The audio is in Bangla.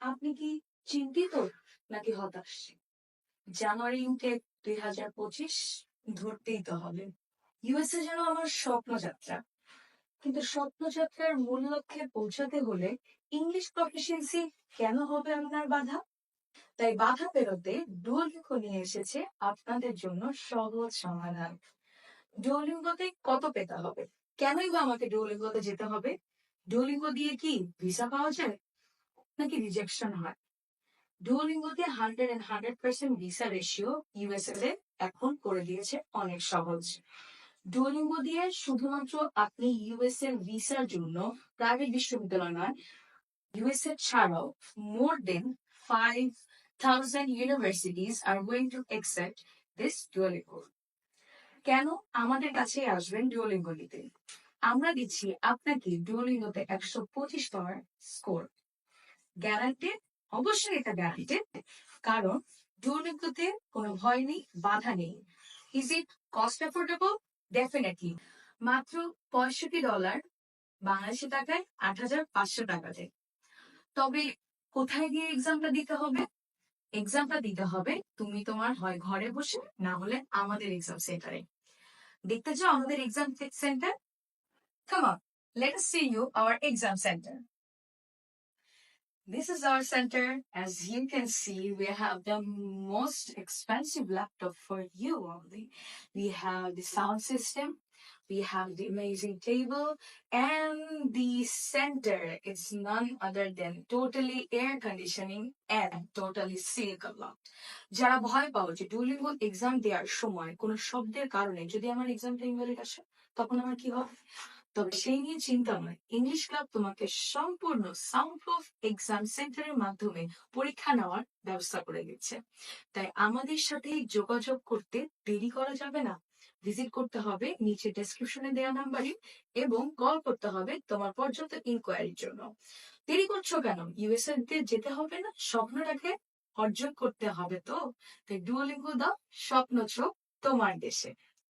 আপনি কি চিন্তিত নাকি হতাশ? জানুয়ারি ইনটেক 2025 ধরতেই তো হবে। ইউএসএ যেন আমার স্বপ্নযাত্রা। কিন্তু স্বপ্নযাত্রার মূল লক্ষ্যে পৌঁছাতে হলে ইংলিশ প্রফিসিয়েন্সি কেন হবে আপনার বাধা? তাই বাধা পেরোতে ডুওলিঙ্গো নিয়ে এসেছে আপনাদের জন্য সহজ সমাধান। ডুওলিঙ্গোতে কত পেতে হবে? কেনই বা আমাকে ডুওলিঙ্গোতে যেতে হবে? ডুওলিঙ্গো দিয়ে কি ভিসা পাওয়া যায় নাকি রিজেকশন হয়? ডুওলিঙ্গোতে 100% ভিসা রেশিও ইউএসএ তে এখন করে দিয়েছে অনেক সহজ। ডুওলিঙ্গো দিয়ে শুধুমাত্র আপনি ইউএস এর ভিসার জন্য প্রাইভেট বিশ্ববিদ্যালয় নয়, ইউএসএ ছাড়াও more than 5,000 universities are going to accept this Duolingo. কেন আমাদের কাছে আসবেন ডুওলিঙ্গো নিতে? আমরা দিচ্ছি আপনাকে ডুওলিঙ্গোতে 125 পাওয়ার স্কোর গ্যারান্টেড। অবশ্যই এটা গ্যারান্টেড, কারণ ডুওলিঙ্গোতে কোনো ভয় নেই, বাধা নেই। Is it cost affordable? Definitely. মাত্র $65, বাংলাদেশি টাকায় 8,500 টাকাতে। তবে কোথায় গিয়ে এক্সামটা দিতে হবে? এক্সামটা দিতে হবে তুমি তোমার হয় ঘরে বসে, না হলে আমাদের এক্সাম সেন্টারে। দেখতে চাও আমাদের exam centre? Come on, let us see you our exam center. This is our center. As you can see, we have the most expensive laptop for you only. We have the sound system, we have the amazing table, and the center is none other than totally air conditioning and totally silicon locked. যারা ভয় পাও যে ডুওলিঙ্গো এক্সাম দেওয়ার সময় কোনো শব্দের কারণে যদি আমার এক্সামটা ইনভ্যালিড আসে তখন আমার কি হবে, তবে সেই নিয়ে চিন্তা নয়। ইংলিশ ক্লাব তোমাকে সম্পূর্ণ সাউন্ড প্রুফ এক্সাম সেন্টারের মাধ্যমে পরীক্ষা নেওয়ার ব্যবস্থা করে দিচ্ছে। তাই আমাদের সাথে যোগাযোগ করতে দেরি করা যাবে না। ভিজিট করতে হবে নিচে ডেসক্রিপশনে দেওয়া নাম্বারে এবং কল করতে হবে তোমার পর্যন্ত ইনকোয়ারির জন্য। দেরি করছো কেন? ইউএসএ তে যেতে হবে না? স্বপ্নটাকে অর্জন করতে হবে তো। তাই ডুওলিঙ্গো দাও, স্বপ্ন চোখ তোমার দেশে।